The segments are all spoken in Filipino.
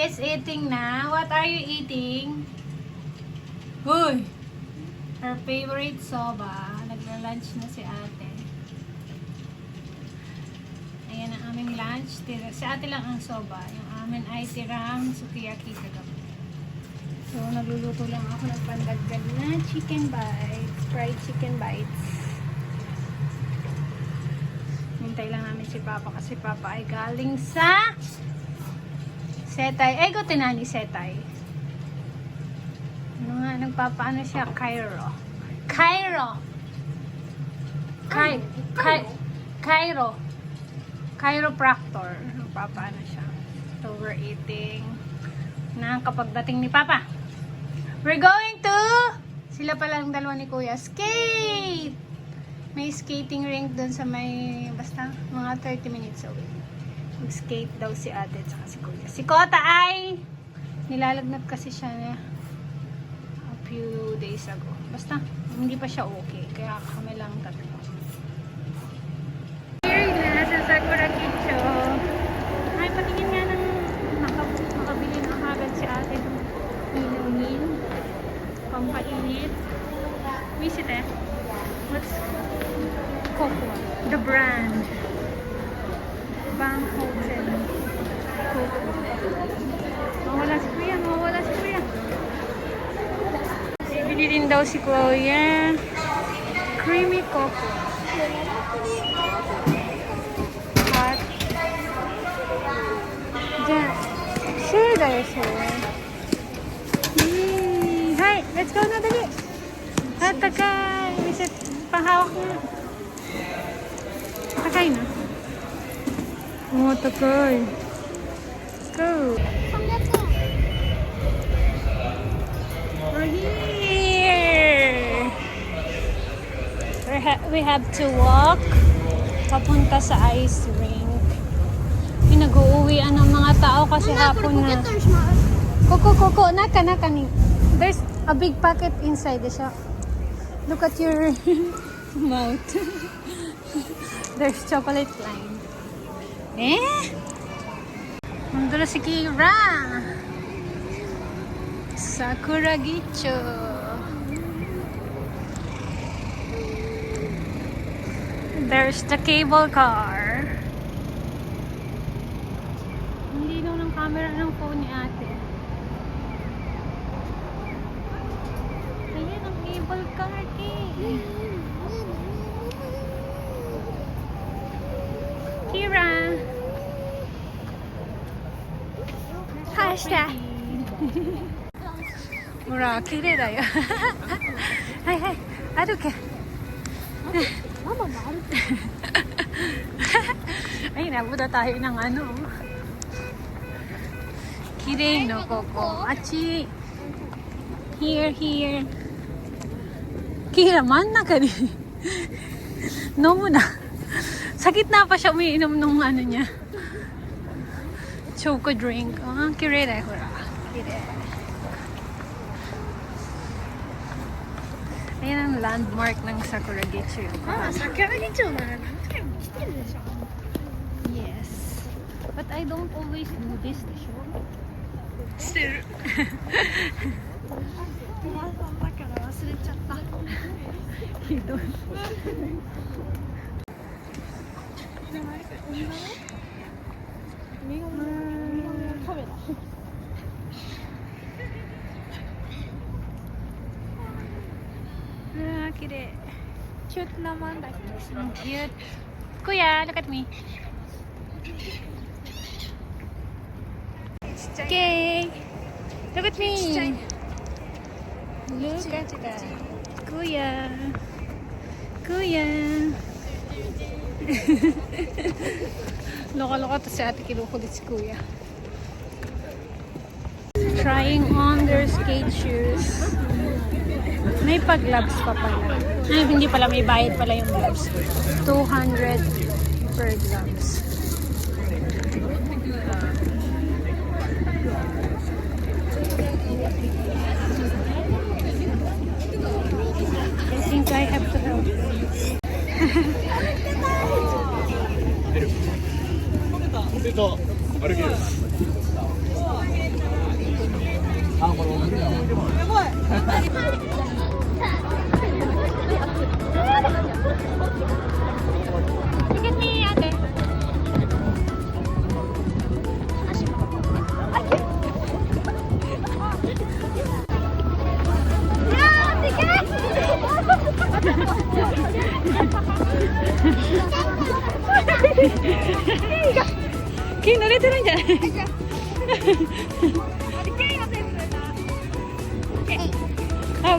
is eating na. What are you eating? Hoy! Her favorite soba. Nagla-lunch na si ate. Ayan ang aming lunch. Si ate lang ang soba. Yung amin ay tirang sukiyaki kagabi. So, nagluluto lang ako ng pandagdag na chicken bites. Fried chicken bites. Hintay lang namin si Papa kasi Papa ay galing sa Setay. Ay, ko tinani Setay. Ano nga, nagpapaano siya? Cairo. Chiropractor. Nagpapaano siya. So, we're eating na kapag dating ni Papa. We're going to sila palang dalawa ni Kuya. Skate! May skating rink dun sa may basta mga 30 minutes away. Mag-skate daw si ate at saka si Kuya. Si Kota ay nilalagnat kasi siya na a few days ago. Basta hindi pa siya okay. Kaya kami lang tatlo. Here na sa Sakura Kitcho. Ay, patingin nga ng makabili ng agad si ate ng inumin. Pampainit. Visit eh. What's Coco? The brand. Bang Hotel. Coco. Mawala si Kuya. Bibili din daw si Kuya. Creamy Coco. Hot. Diyan. Sure tayo siya. Hi! Let's go na dali! At takay! Visit, pahawak na. Takay na. Oh, takay. Let's go. We're here. We have to walk papunta sa ice rink. Pinag-uuwian ng mga tao kasi hapon na. Coco, naka ni. There's a big packet inside the shop. Look at your mouth. There's chocolate line. Nandun si Kira. Sakura Gicho. There's the cable car. Hindi daw ng camera ng phone ni ate. Ayan ang cable car, Kira. Hashtag. Mura, kire da yo. Hai. Aru ke? Mama, aru. Ay, nabuda tayo ng ano. Kire no Coco. Achi. Here. Kira, mannaka ni. Nomu na. Sa gitna pa siya umiinom nung ano niya. Choco drink. Kire da, hura. Kire. Ayan ang landmark ng Sakura Gicho. Sakura Gicho na. Yes. But I don't always do this, the show. Still. だから忘れちゃった。ひどい。カメラ。綺麗。キュートなマンダキですね。Cute. Kuya, look at me. Okay. Look at me. Look at that. Kuya. Loka-loka to si ate, kinukulit si Kuya. Trying on their skate shoes. May pag-gloves pa pala. Ay, hindi pala. May bayad pala yung gloves. 200 per gloves. I think I have to help.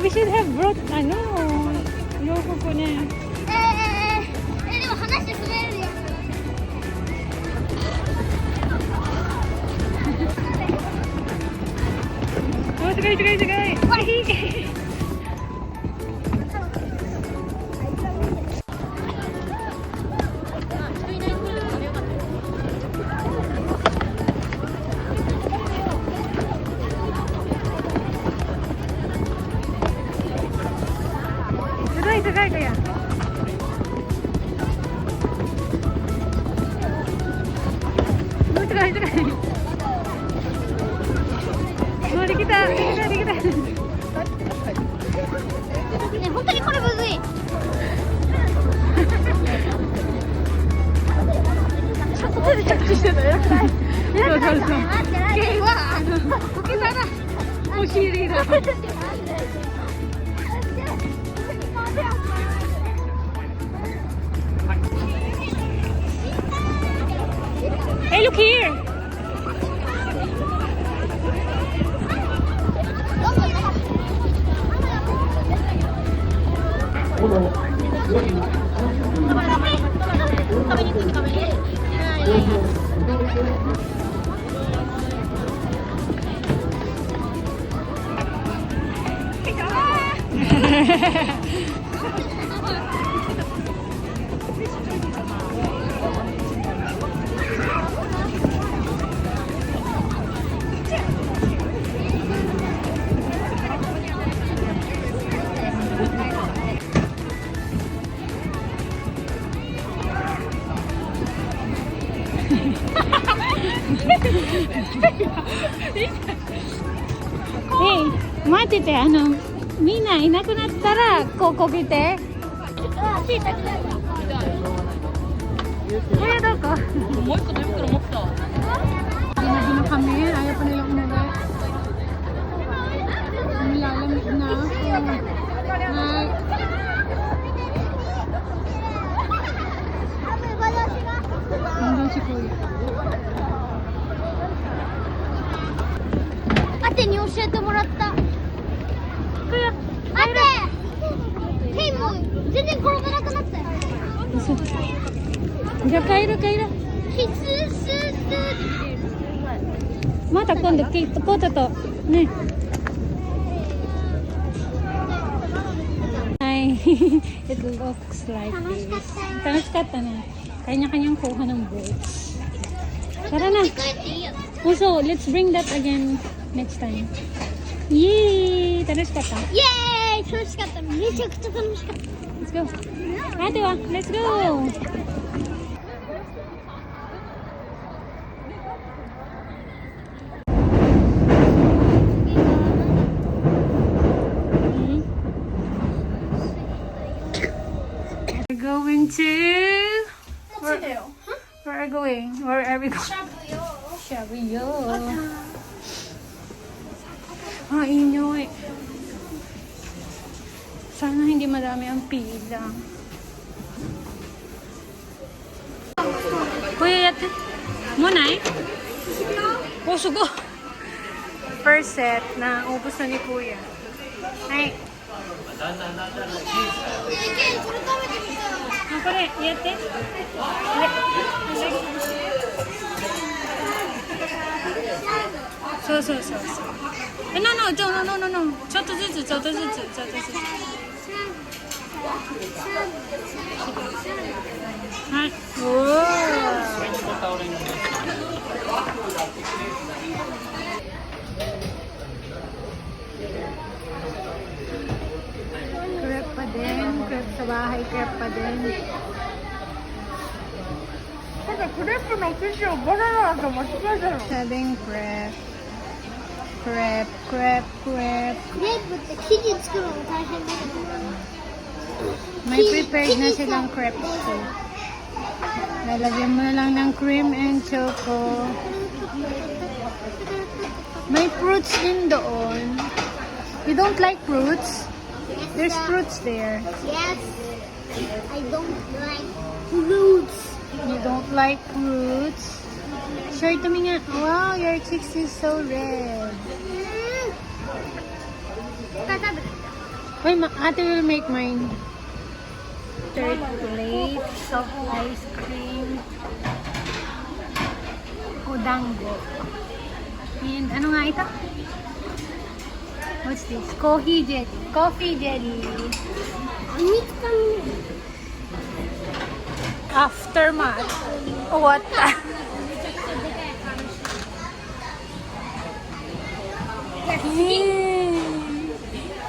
We should have brought, ano, loko ko na. でも話してくれるよ。すごいすごいすごい。すごいすごいkuya。すごいすごい。もうできた。ね、本当にこれむずい。ちょっと手で着地してたよ。そうそうそう。ゲイはこけたな。お尻だ。Hey, look here. Hey, 待ってて、みんないなくなったらここ来て。これどこ？もう一個手袋持った。 Ginabi na kami, ayaw pa nilang umuwi. Nilalamig na ako. Ay, nandun si Kuya. アテに教えてもらった。Kuya, アテ、手もう全然転ばなくなったよ。 じゃあ帰る。キススス。また今度コートとね。はい。It looks like this. 楽しかったね。Kanya-kanyang kuha ng boats. Tara na. 帰っていいよ。 Also, let's bring that again next time. Yay! 楽しかった。イエーイ、楽しかった。めちゃくちゃ楽しかった。 Let's go. Ate wa, let's go. We're going to. Where are we going? Where are we going? Shabuyo. Ah, inyo eh. Sana hindi madami ang pila. Kuya, yate. Muna eh. Oh, sugo. First set na ubos na ni Kuya. Ay. Ah, pare, yate. So. No. ちょっとずつ。はい。Crepe pa din. Crepe sa bahay. Crepe pa din. Sabing crepe. Crepe. クレープって生地作るの大変だけど。 May prepared na silang crepes too. Lalagyan mo na lang ng cream and choco. May fruits din doon. You don't like fruits? There's fruits there. Yes, I don't like fruits. You don't like fruits? Sorry, tumingin. Wow, your cheeks is so red. Wait, ate will make mine. Third plate, soft ice cream. Odango. And ano nga ito? What's this? Coffee jelly. Coffee jelly. Aftermath. What?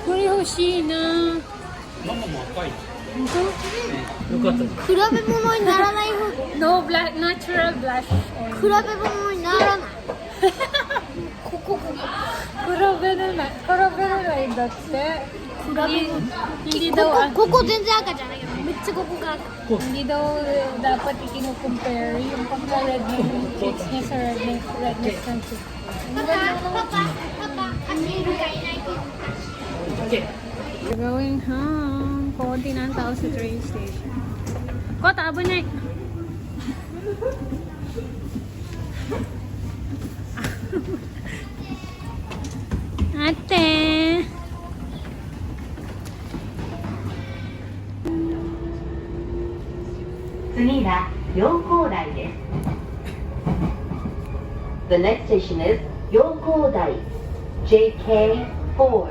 これ欲しいな。ママも赤い。本当？よかったね。比べ物にならない方 No black, natural blush. 比べ物にならないここ。比べれないんだって。Hindi dawここ全然赤じゃないけどめっちゃここが赤 hindi daw dapat i-compare yung pagka-red yung cheeks niya sa redness ng cheeks. パパ走るがいないと We're going home. Konti na ang tao sa train station. Kota, abo niya. Ate. The next station is Yokodai, JK4.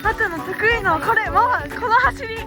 Ate の得意のこれママこの走り